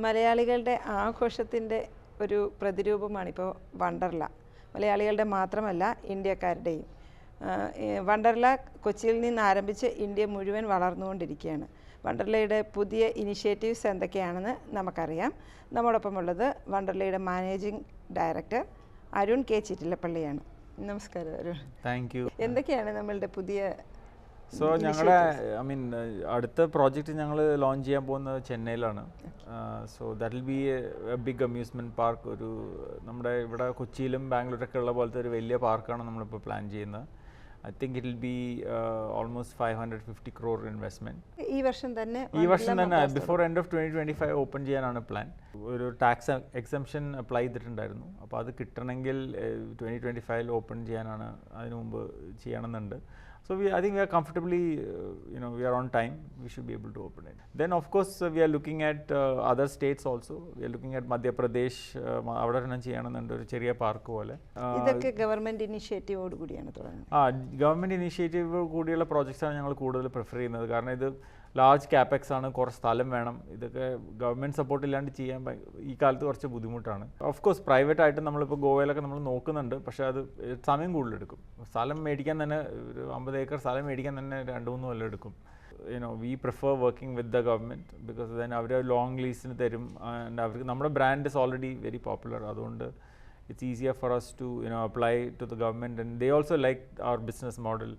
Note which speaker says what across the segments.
Speaker 1: മലയാളികളുടെ ആഘോഷത്തിൻ്റെ ഒരു പ്രതിരൂപമാണിപ്പോൾ വണ്ടർല. മലയാളികളുടെ മാത്രമല്ല, ഇന്ത്യക്കാരുടെയും. വണ്ടർല കൊച്ചിയിൽ നിന്ന് ആരംഭിച്ച് ഇന്ത്യ മുഴുവൻ വളർന്നുകൊണ്ടിരിക്കുകയാണ്. വണ്ടർലയുടെ പുതിയ ഇനിഷ്യേറ്റീവ്സ് എന്തൊക്കെയാണെന്ന് നമുക്കറിയാം. നമ്മോടൊപ്പമുള്ളത് വണ്ടർലയുടെ മാനേജിംഗ് ഡയറക്ടർ അരുൺ കെ ചിറ്റിലപ്പള്ളിയാണ്. നമസ്കാരം അരുൺ.
Speaker 2: Thank you.
Speaker 1: എന്തൊക്കെയാണ് നമ്മളുടെ പുതിയ
Speaker 2: ഞങ്ങളുടെ അടുത്ത പ്രോജക്റ്റ് ഞങ്ങൾ ലോഞ്ച് ചെയ്യാൻ പോകുന്നത് ചെന്നൈയിലാണ്. So that will be a big amusement park. ഒരു നമ്മുടെ ഇവിടെ കൊച്ചിയിലും ബാംഗ്ലൂരൊക്കെ ഉള്ള പോലത്തെ ഒരു വലിയ പാർക്കാണ് നമ്മളിപ്പോൾ പ്ലാൻ ചെയ്യുന്നത്. I think it will be almost 550 crore investment.
Speaker 1: ഈ വർഷം തന്നെ
Speaker 2: ബിഫോർ എൻഡ് ഓഫ് 2025 ഓപ്പൺ ചെയ്യാനാണ് പ്ലാൻ. ഒരു ടാക്സ് എക്സംഷൻ അപ്ലൈ ചെയ്തിട്ടുണ്ടായിരുന്നു. അപ്പോൾ അത് കിട്ടണമെങ്കിൽ 2025 ഓപ്പൺ ചെയ്യാനാണ്, അതിനു മുമ്പ് ചെയ്യണമെന്നുണ്ട്. So I think we are comfortably, we are on time. We should be able to open it. Then of course we are looking at other states also. We are looking at Madhya Pradesh. അവിടെ തന്നെ ചെയ്യണമെന്നുണ്ട്, ഒരു ചെറിയ park പോലെ.
Speaker 1: ഇതൊക്കെ government ഇനിഷ്യേറ്റീവോട് കൂടിയാണ് തുടങ്ങുന്നത്.
Speaker 2: Government initiative കൂടിയുള്ള പ്രോജക്ട്സാണ് ഞങ്ങൾ കൂടുതൽ പ്രിഫർ ചെയ്യുന്നത്. കാരണം ഇത് ലാർജ് ക്യാപെക്സ് ആണ്, കുറച്ച് സ്ഥലം വേണം. ഇതൊക്കെ ഗവൺമെൻറ് സപ്പോർട്ട് ഇല്ലാണ്ട് ചെയ്യാൻ ഈ കാലത്ത് കുറച്ച് ബുദ്ധിമുട്ടാണ്. ഓഫ് കോഴ്സ് പ്രൈവറ്റ് ആയിട്ട് നമ്മളിപ്പോൾ ഗോവയിലൊക്കെ നമ്മൾ നോക്കുന്നുണ്ട്. പക്ഷേ അത് സമയം കൂടുതലെടുക്കും. സ്ഥലം മേടിക്കാൻ തന്നെ ഒരു 50 ഏക്കർ സ്ഥലം മേടിക്കാൻ തന്നെ 2-3 കൊല്ലം എടുക്കും. We prefer working with the government because then അവർ ലോങ് ലീസിന് തരും. ആൻഡ് അവർക്ക് നമ്മുടെ brand is already very popular. അതുകൊണ്ട് it's easier for us to apply to the government. And they also like our business model.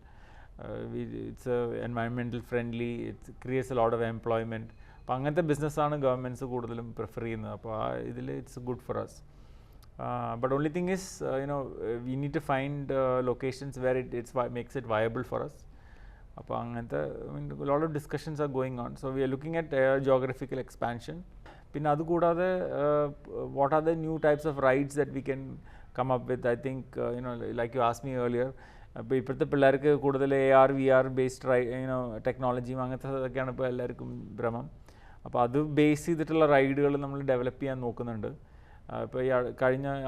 Speaker 2: It's environmental friendly, it creates a lot of employment. അപ്പോൾ അങ്ങനത്തെ ബിസിനസ്സാണ് governments കൂടുതലും prefer ചെയ്യുന്നത്. അപ്പോൾ ഇതിൽ it's good for us. But only thing is, we need to find locations where it makes it viable for us. അപ്പോൾ അങ്ങനത്തെ a lot of discussions are going on. So we are looking at geographical expansion. പിന്നെ അതുകൂടാതെ what are the new types of rides that we can come up with? I think, like you asked me earlier, അപ്പോൾ ഇപ്പോഴത്തെ പിള്ളേർക്ക് കൂടുതൽ AR VR based ടെക്നോളജിയും അങ്ങനത്തെ ഇതൊക്കെയാണ് ഇപ്പോൾ എല്ലാവർക്കും ഭ്രമം. അപ്പോൾ അത് ബേസ് ചെയ്തിട്ടുള്ള റൈഡുകൾ നമ്മൾ ഡെവലപ്പ് ചെയ്യാൻ നോക്കുന്നുണ്ട്. ഇപ്പോൾ ഈ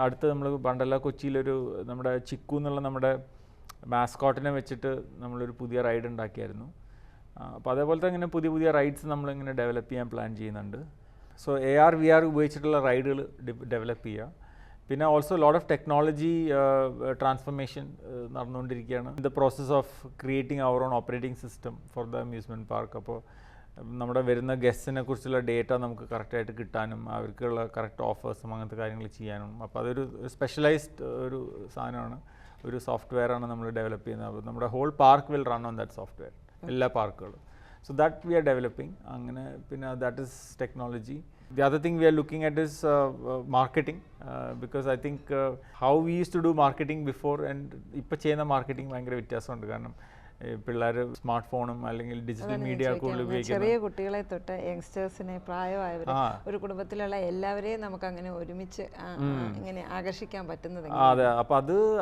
Speaker 2: അടുത്ത് നമ്മൾ വണ്ടർല കൊച്ചിയിലൊരു നമ്മുടെ ചിക്കു എന്നുള്ള നമ്മുടെ മാസ്കോട്ടിനെ വെച്ചിട്ട് നമ്മളൊരു പുതിയ റൈഡ് ഉണ്ടാക്കിയായിരുന്നു. അപ്പോൾ അതേപോലത്തെ ഇങ്ങനെ പുതിയ പുതിയ റൈഡ്സ് നമ്മളിങ്ങനെ ഡെവലപ്പ് ചെയ്യാൻ പ്ലാൻ ചെയ്യുന്നുണ്ട്. സോ AR VR ഉപയോഗിച്ചിട്ടുള്ള റൈഡുകൾ ഡെവലപ്പ് ചെയ്യുക. പിന്നെ also lot of technology transformation നടന്നുകൊണ്ടിരിക്കുകയാണ്. The process of creating our own operating system for the amusement park. അപ്പോൾ നമ്മുടെ വരുന്ന ഗസ്റ്റിനെ കുറിച്ചുള്ള ഡേറ്റ നമുക്ക് കറക്റ്റായിട്ട് കിട്ടാനും അവർക്കുള്ള കറക്റ്റ് ഓഫേഴ്സും അങ്ങനത്തെ കാര്യങ്ങൾ ചെയ്യാനും. അപ്പോൾ അതൊരു സ്പെഷ്യലൈസ്ഡ് ഒരു സാധനമാണ്, ഒരു സോഫ്റ്റ്വെയറാണ് നമ്മൾ ഡെവലപ്പ് ചെയ്യുന്നത്. അപ്പോൾ നമ്മുടെ whole park will run on that software, എല്ലാ പാർക്കുകളും. So that we are developing. അങ്ങനെ പിന്നെ that is technology. The other thing we are looking at is marketing, because I think how we used to do marketing before and ഇപ്പോൾ ചെയ്യുന്ന marketing ഭയങ്കര വ്യത്യാസമുണ്ട്. കാരണം പിള്ളേർ സ്മാർട്ട് ഫോണും അല്ലെങ്കിൽ ഡിജിറ്റൽ മീഡിയ കൂടുതൽ ഉപയോഗിക്കുന്നത്.
Speaker 1: ചെറിയ കുട്ടികളെ തൊട്ട് യങ്സ്റ്റേഴ്സിനെ, പ്രായമായവരെ, ഒരു കുടുംബത്തിലുള്ള എല്ലാവരെയും നമുക്ക് അങ്ങനെ ഒരുമിച്ച് ഇങ്ങനെ ആകർഷിക്കാൻ പറ്റുന്നത്.
Speaker 2: അതെ. അപ്പോൾ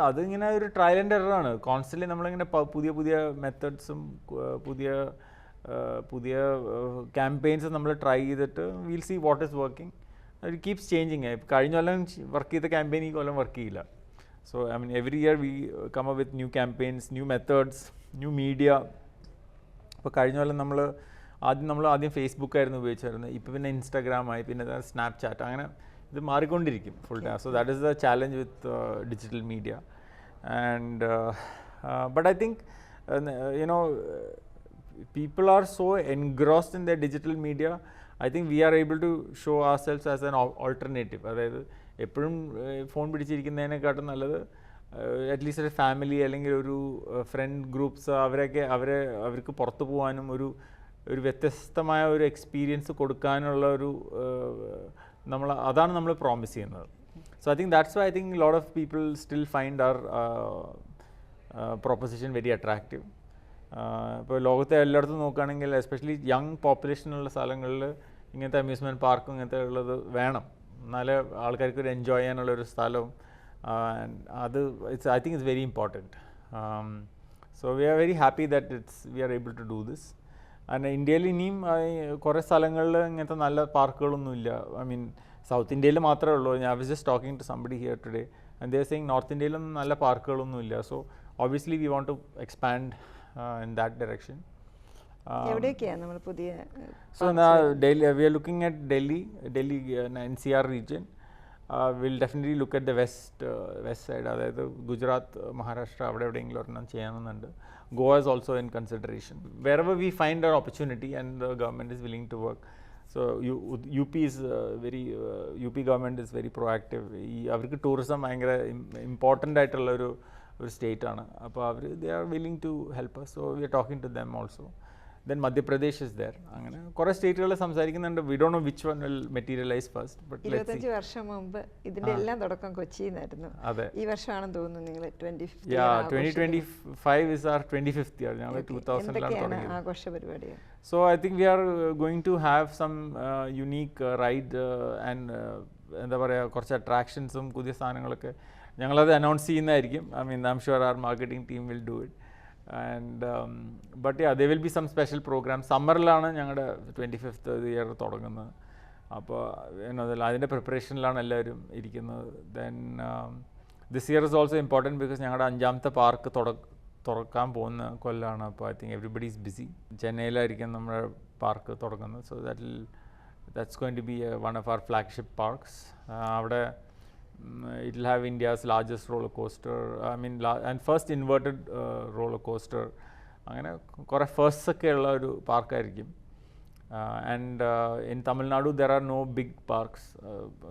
Speaker 2: അത് ഇങ്ങനെ ഒരു ട്രയൽ ആൻഡ് എററാണ്. കോൺസ്റ്റൻ്റ്ലി നമ്മളിങ്ങനെ പുതിയ പുതിയ മെത്തേഡ്സും പുതിയ ക്യാമ്പയിൻസ് നമ്മൾ ട്രൈ ചെയ്തിട്ട് will see what is working. It keeps changing. കഴിഞ്ഞ കൊല്ലം വർക്ക് ചെയ്ത ക്യാമ്പയിൻ ഈ കൊല്ലം വർക്ക് ചെയ്യില്ല. So I mean every year we come up with new campaigns, new methods, new media. അപ്പോൾ കഴിഞ്ഞ കൊല്ലം നമ്മൾ ആദ്യം ഫേസ്ബുക്കായിരുന്നു ഉപയോഗിച്ചിരുന്നത്. ഇപ്പോൾ പിന്നെ ഇൻസ്റ്റാഗ്രാമായി, പിന്നെ സ്നാപ്ചാറ്റ്, അങ്ങനെ ഇത് മാറിക്കൊണ്ടിരിക്കും full time. So that is the challenge with digital media. And but I think people are so engrossed in their digital media. I think we are able to show ourselves as an alternative. അതായത് എപ്പോഴും phone പിടിച്ചിരിക്കുന്നതിനെക്കാട്ടും നല്ലത് at least ഒരു family അല്ലെങ്കിൽ ഒരു front groups അവർക്ക് പുറത്തു പോകാനും ഒരു വ്യത്യസ്തമായ ഒരു എക്സ്പീരിയൻസ് കൊടുക്കാനുള്ള ഒരു അതാണ് നമ്മൾ പ്രോമിസ് ചെയ്യുന്നത്. So I think that's why I think lot of people still find our proposition very attractive. ഇപ്പോൾ ലോകത്തെ എല്ലായിടത്തും നോക്കുകയാണെങ്കിൽ എസ്പെഷ്യലി യങ് പോപ്പുലേഷനുള്ള സ്ഥലങ്ങളിൽ ഇങ്ങനത്തെ അമ്യൂസ്മെൻറ്റ് പാർക്കും ഇങ്ങനത്തെ ഉള്ളത് വേണം. എന്നാലേ ആൾക്കാർക്ക് ഒരു എൻജോയ് ചെയ്യാനുള്ളൊരു സ്ഥലവും അത് I think it's very important. So we are very happy that we are able to do this. And ഇന്ത്യയിൽ ഇനിയും കുറേ സ്ഥലങ്ങളിൽ ഇങ്ങനത്തെ നല്ല പാർക്കുകളൊന്നുമില്ല. ഐ മീൻ സൗത്ത് ഇന്ത്യയിൽ മാത്രമേ ഉള്ളൂ. ഞാൻ was just talking to somebody here today and they are saying north ഇന്ത്യയിലൊന്നും നല്ല പാർക്കുകളൊന്നുമില്ല. So obviously we want to expand in that direction.
Speaker 1: എവിടെയൊക്കെയാണ് നമ്മൾ പുതിയ?
Speaker 2: So now Delhi, we are looking at Delhi NCR region. We'll definitely look at the west side, അതായത് ഗുജറാത്ത്, മഹാരാഷ്ട്ര അവിടെ എവിടെയെങ്കിലും ഒരെണ്ണം ചെയ്യണമെന്നുണ്ട്. Goa is also in consideration. Wherever we find an opportunity and the government is willing to work. So UP is UP government is very proactive. അവർക്ക് tourism ഭയങ്കര important ആയിട്ടുള്ള ഒരു state ആണ്. അപ്പോൾ അവർ they are willing to help us. So we are talking to them also. Then Madhya Pradesh is there. അങ്ങനെ കുറേ സ്റ്റേറ്റുകൾ സംസാരിക്കുന്നുണ്ട്. We don't know which one will materialise first. But
Speaker 1: 25 വർഷം മുമ്പ് ഇതിന്റെ എല്ലാം തുടക്കം കൊച്ചിയിലായിരുന്നു.
Speaker 2: അതെ,
Speaker 1: ഈ വർഷമാണെന്ന് തോന്നുന്നു നിങ്ങൾ 25th.
Speaker 2: 2025 is our 25th year. ഞങ്ങൾ 2000-ലാണ് തുടങ്ങിയത്.
Speaker 1: ആഘോഷ പരിപാടികൾ.
Speaker 2: So I think we are going to have some unique ride and എന്താ പറയുക, കുറച്ച് അട്രാക്ഷൻസും പുതിയ സാധനങ്ങളൊക്കെ ഞങ്ങളത് അനൗൺസ് ചെയ്യുന്നതായിരിക്കും. I mean, I'm sure our marketing team will do it. And but yeah, there will be some special programs. സമ്മറിലാണ് ഞങ്ങളുടെ 25th year തുടങ്ങുന്നത്. അപ്പോൾ അതിൻ്റെ പ്രിപ്പറേഷനിലാണ് എല്ലാവരും ഇരിക്കുന്നത്. Then this year is also important because ഞങ്ങളുടെ 5ാമത്തെ പാർക്ക് തുറക്കാൻ പോകുന്ന കൊല്ലമാണ്. അപ്പോൾ I think everybody is busy. ചെന്നൈയിലായിരിക്കും നമ്മുടെ പാർക്ക് തുടങ്ങുന്നത്. So that's going to be one of our flagship parks. അവിടെ it will have India's largest roller coaster, and first inverted roller coaster. അങ്ങനെ കുറേ ഫേസ്റ്റ്സ് ഒക്കെ ഉള്ള ഒരു പാർക്കായിരിക്കും. And in Tamil Nadu there are no big parks,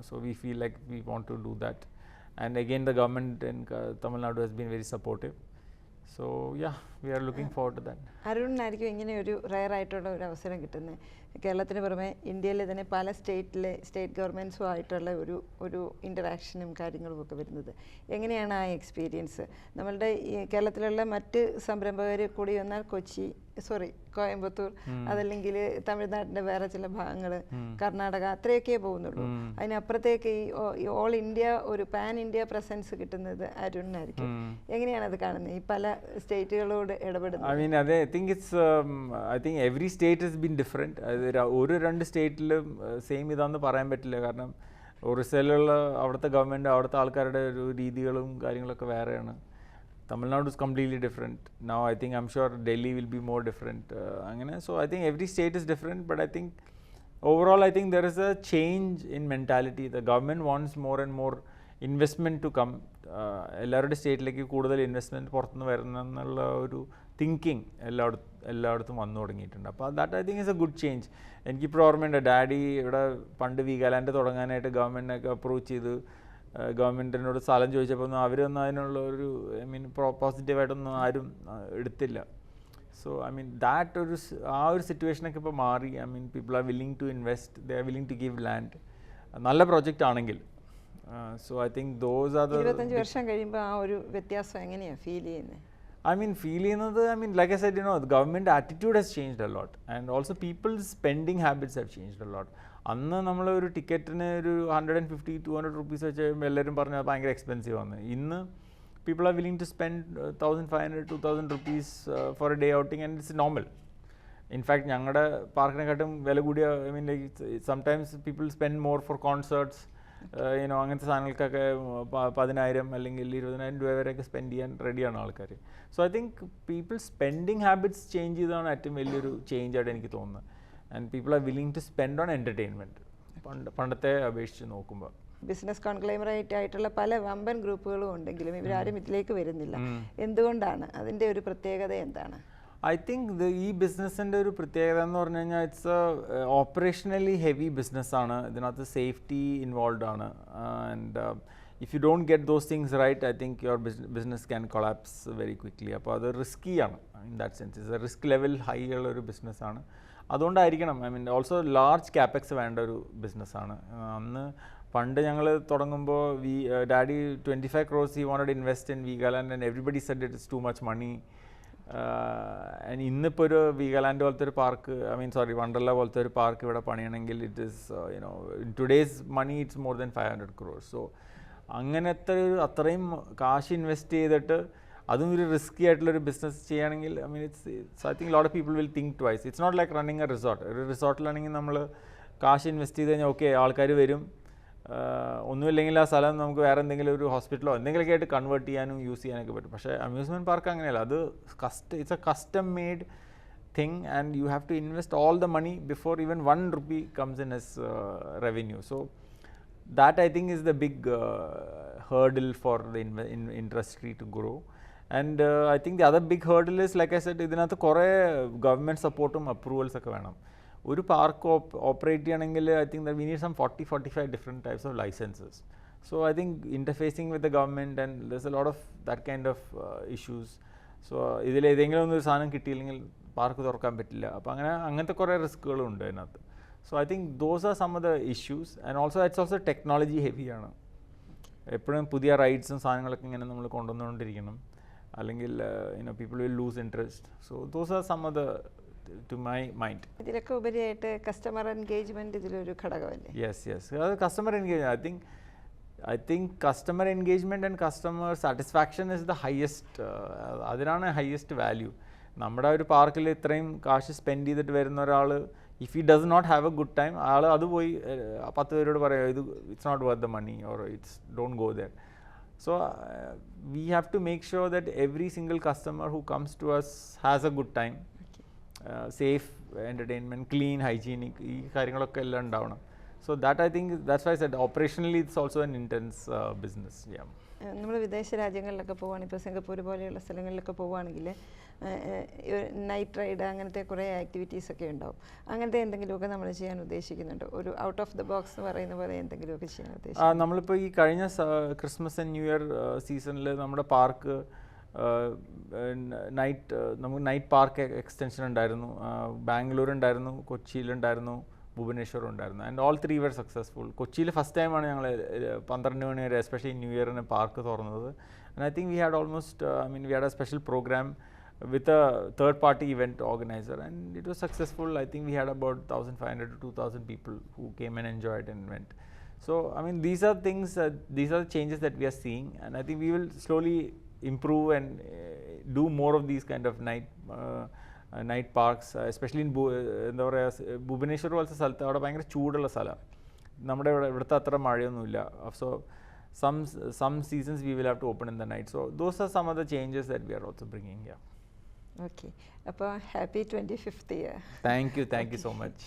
Speaker 2: so we feel like we want to do that. And again the government in Tamil Nadu has been very supportive. So yeah, we are looking forward to that.
Speaker 1: അരുണിനായിരിക്കും ഇങ്ങനെ ഒരു rare ആയിട്ടുള്ള ഒരു അവസരം കിട്ടുന്നത്. കേരളത്തിന് പുറമെ ഇന്ത്യയിലെ തന്നെ പല സ്റ്റേറ്റ് ഗവൺമെൻറ്റ്സും ആയിട്ടുള്ള ഒരു ഇൻ്ററാക്ഷനും കാര്യങ്ങളും ഒക്കെ വരുന്നത്. എങ്ങനെയാണ് ആ എക്സ്പീരിയൻസ്? നമ്മളുടെ ഈ കേരളത്തിലുള്ള മറ്റ് സംരംഭകർ കൂടി വന്നാൽ കോയമ്പത്തൂർ, അതല്ലെങ്കിൽ തമിഴ്നാട്ടിൻ്റെ വേറെ ചില ഭാഗങ്ങൾ, കർണാടക, അത്രയൊക്കെ പോകുന്നുള്ളൂ. അതിനപ്പുറത്തേക്ക് ഈ ഓൾ ഇന്ത്യ ഒരു പാൻ ഇന്ത്യ പ്രസൻസ് കിട്ടുന്നത് അരുണിനായിരിക്കും. എങ്ങനെയാണ് അത് കാണുന്നത്, ഈ പല സ്റ്റേറ്റുകളോട് ഇടപെടുന്നത്?
Speaker 2: I think every state has been different. ഒരു 2 സ്റ്റേറ്റിലും സെയിം ഇതാണെന്ന് പറയാൻ പറ്റില്ല. കാരണം ഒറിസയിലുള്ള അവിടുത്തെ ഗവൺമെൻറ്, അവിടുത്തെ ആൾക്കാരുടെ ഒരു രീതികളും കാര്യങ്ങളൊക്കെ വേറെയാണ്. Tamil Nadu is completely different. Now I'm sure Delhi will be more different. So I think every state is different, but I think overall there is a change in mentality. The government wants more and more investment to come. എല്ലാവരുടെ സ്റ്റേറ്റിലേക്ക് കൂടുതൽ investment പുറത്തുനിന്ന് വരുന്നുള്ള ഒരു thinking എല്ലായിടത്തും വന്നു തുടങ്ങിയിട്ടുണ്ട്. അപ്പോൾ that I think is A good change. എനിക്കിപ്പോൾ ഓർമ്മയുണ്ട്, ഡാഡി ഇവിടെ പണ്ട് വീഗാലാൻഡ് തുടങ്ങാനായിട്ട് ഗവൺമെൻറ്റിനൊക്കെ അപ്രോച്ച് ചെയ്ത് ഗവൺമെൻറ്റിനോട് സ്ഥലം ചോദിച്ചപ്പോൾ അവരൊന്നും അതിനുള്ള ഒരു പോസിറ്റീവായിട്ടൊന്നും ആരും എടുത്തില്ല. സോ ദാറ്റ് ആ ഒരു സിറ്റുവേഷനൊക്കെ ഇപ്പോൾ മാറി. People are willing to invest, they are willing to give land, നല്ല പ്രോജക്റ്റ് ആണെങ്കിൽ. So I think those are the
Speaker 1: 25 വർഷം കഴിയുമ്പോൾ ആ ഒരു വ്യത്യാസം എങ്ങനെയാണ് ഫീൽ ചെയ്യുന്നത്?
Speaker 2: Like I said, the government attitude has changed a lot, and also people's spending habits have changed a lot. അന്ന് നമ്മൾ ഒരു ടിക്കറ്റിന് ഒരു 150-200 rupees വെച്ച് എല്ലാവരും പറഞ്ഞാൽ ഭയങ്കര എക്സ്പെൻസീവ് ആണ്. ഇന്ന് people are willing to spend 1,500-2,000 rupees for a day outing, and it's normal. In fact, ഞങ്ങളുടെ പാർക്കിനെക്കാട്ടും വില കൂടിയ sometimes people spend more for concerts. അങ്ങനത്തെ സാധനങ്ങൾക്കൊക്കെ 10,000 അല്ലെങ്കിൽ 20,000 രൂപ വരെയൊക്കെ സ്പെൻഡ് ചെയ്യാൻ റെഡിയാണ് ആൾക്കാർ. So I think people spending habits change ചെയ്തതാണ് ഏറ്റവും വലിയൊരു ചേഞ്ച് ആയിട്ട് എനിക്ക് തോന്നുന്നത്. And people are willing to spend on entertainment പണ്ടത്തെ അപേക്ഷിച്ച് നോക്കുമ്പോൾ.
Speaker 1: ബിസിനസ് കോൺഗ്ലോമറേറ്റ് ആയിട്ടുള്ള പല വമ്പൻ ഗ്രൂപ്പുകളും ഉണ്ടെങ്കിലും ഇവരാരും ഇതിലേക്ക് വരുന്നില്ല. എന്തുകൊണ്ടാണ്? അതിൻ്റെ ഒരു പ്രത്യേകത എന്താണ്?
Speaker 2: I think ഈ ബിസിനസ്സിൻ്റെ ഒരു പ്രത്യേകത എന്ന് പറഞ്ഞു കഴിഞ്ഞാൽ ഇറ്റ്സ് ഓപ്പറേഷണലി ഹെവി ബിസിനസ്സാണ്. ഇതിനകത്ത് സേഫ്റ്റി ഇൻവോൾവ് ആണ്. And if you don't get those things right, I think your business can collapse very quickly. അപ്പോൾ അത് റിസ്ക്കിയാണ്. In that sense it's a risk level high ഉള്ള ഒരു ബിസിനസ്സാണ്. അതുകൊണ്ടായിരിക്കണം ഓൾസോ ലാർജ് ക്യാപെക്സ് വേണ്ട ഒരു ബിസിനസ്സാണ്. അന്ന് പണ്ട് ഞങ്ങൾ തുടങ്ങുമ്പോൾ daddy 25 crores he wanted to invest in Vegaland, and everybody said it is too much money. ഇന്നിപ്പോൾ ഒരു വീഗാലാൻഡ് പോലത്തെ ഒരു പാർക്ക്, വണ്ടർല പോലത്തെ ഒരു പാർക്ക് ഇവിടെ പണിയണമെങ്കിൽ it is in today's money it's more than 500 crores. So അങ്ങനത്തെ അത്രയും കാശ് ഇൻവെസ്റ്റ് ചെയ്തിട്ട് അതും ഒരു റിസ്ക്കി ആയിട്ടുള്ളൊരു ബിസിനസ് ചെയ്യുകയാണെങ്കിൽ I think lot of people will think twice. It's not like running a resort. ഒരു റിസോർട്ടിലാണെങ്കിൽ നമ്മൾ കാശ് ഇൻവെസ്റ്റ് ചെയ്ത് കഴിഞ്ഞാൽ ഓക്കെ ആൾക്കാർ വരും, ഒന്നുമില്ലെങ്കിൽ ആ സ്ഥലം നമുക്ക് വേറെ എന്തെങ്കിലും ഒരു ഹോസ്പിറ്റലോ എന്തെങ്കിലുമൊക്കെ ആയിട്ട് കൺവേർട്ട് ചെയ്യാനും യൂസ് ചെയ്യാനൊക്കെ പറ്റും. പക്ഷേ അമ്യൂസ്മെൻറ്റ് പാർക്ക് അങ്ങനെയല്ല. അത് it's A custom made thing, and you have to invest all the money before even 1 rupee comes in as revenue. So that I think is the big hurdle for the industry to grow. And I think the other big hurdle is, like I said, ഇതിനകത്ത് കുറേ government സപ്പോർട്ടും approvals ഒക്കെ വേണം. ഒരു park operate ചെയ്യണമെങ്കിൽ I think that we need some 40-45 different types of licenses. So I think interfacing with the government, and there's a lot of that kind of issues. So ഇതിൽ ഏതെങ്കിലും ഒന്നൊരു സാധനം കിട്ടിയില്ലെങ്കിൽ പാർക്ക് തുറക്കാൻ പറ്റില്ല. അപ്പോൾ അങ്ങനത്തെ കുറേ റിസ്ക്കുകളും ഉണ്ട് അതിനകത്ത്. So I think those are some of the issues, and also it's also technology heavy ആണ്. എപ്പോഴും പുതിയ റൈഡ്സും സാധനങ്ങളൊക്കെ ഇങ്ങനെ നമ്മൾ കൊണ്ടുവന്നുകൊണ്ടിരിക്കണം, അല്ലെങ്കിൽ people will lose interest. So those are some of the, to my mind.
Speaker 1: ഇതിലൊക്കെ ഉപരിയായിട്ട് കസ്റ്റമർ എൻഗേജ്മെന്റ് ഇതിലൊരു ഘടകമല്ലേ?
Speaker 2: Yes. Customer engagement, I think customer engagement and customer satisfaction is the highest, അതിനാണ് highest value. നമ്മുടെ ഒരു പാർക്കിൽ ഇത്രയും കാശ് സ്പെൻഡ് ചെയ്തിട്ട് വരുന്ന ഒരാൾ, if he does not have a good time, ആൾ അത് പോയി 10 പേരോട് പറയാം ഇത് it's not worth the money, or it's don't go there. So we have to make sure that every single customer who comes to us has a good time, safe entertainment, clean, hygienic, ഈ കാര്യങ്ങളൊക്കെ എല്ലാം ഉണ്ടാവണം. So that I think, that's why I said operationally it's also an intense business. Yeah.
Speaker 1: നമ്മൾ വിദേശ രാജ്യങ്ങളിലൊക്കെ പോവുകയാണെങ്കിൽ, ഇപ്പോൾ Singapore പോലെയുള്ള സ്ഥലങ്ങളിലൊക്കെ പോവുകയാണെങ്കിൽ നൈറ്റ് റൈഡ് അങ്ങനത്തെ കുറേ ആക്ടിവിറ്റീസ് ഒക്കെ ഉണ്ടാവും. അങ്ങനത്തെ എന്തെങ്കിലുമൊക്കെ നമ്മൾ ചെയ്യാൻ ഉദ്ദേശിക്കുന്നുണ്ടോ? ഒരു ഔട്ട് ഓഫ് ദ ബോക്സ് എന്ന് പറയുന്ന പോലെ എന്തെങ്കിലുമൊക്കെ ചെയ്യാൻ ഉദ്ദേശിക്കുന്നു?
Speaker 2: നമ്മളിപ്പോൾ ഈ കഴിഞ്ഞ ക്രിസ്മസ് ആൻഡ് ന്യൂ ഇയർ സീസണിൽ നമ്മുടെ പാർക്ക് നമുക്ക് നൈറ്റ് പാർക്ക് എക്സ്റ്റൻഷൻ ഉണ്ടായിരുന്നു. ബാംഗ്ലൂർ ഉണ്ടായിരുന്നു, കൊച്ചിയിലുണ്ടായിരുന്നു, ഭുവനേശ്വർ ഉണ്ടായിരുന്നു, ആൻഡ് ഓൾ 3 were സക്സസ്ഫുൾ. കൊച്ചിയിൽ ഫസ്റ്റ് ടൈമാണ് ഞങ്ങൾ 12 മണി വരെ, എസ്പെഷ്യലി ന്യൂ ഇയറിന് പാർക്ക് തുറന്നത്. And I think we had almost, we had a special program with a third party event organizer, and it was successful. I think we had about 1,500 to 2,000 people who came and enjoyed and went. So these are things, these are the changes that we are seeing, and I think we will slowly improve and do more of these kind of night parks, especially in എന്താ പറയുക, ഭുവനേശ്വർ പോലത്തെ സ്ഥലത്ത് അവിടെ ഭയങ്കര ചൂടുള്ള സ്ഥലമാണ്. നമ്മുടെ ഇവിടുത്തെ അത്ര മഴയൊന്നുമില്ല. So some seasons we will have to open in the night. So those are some of the changes that we are also bringing. Yeah.
Speaker 1: Okay. അപ്പോൾ happy 25th year.
Speaker 2: Thank you so much.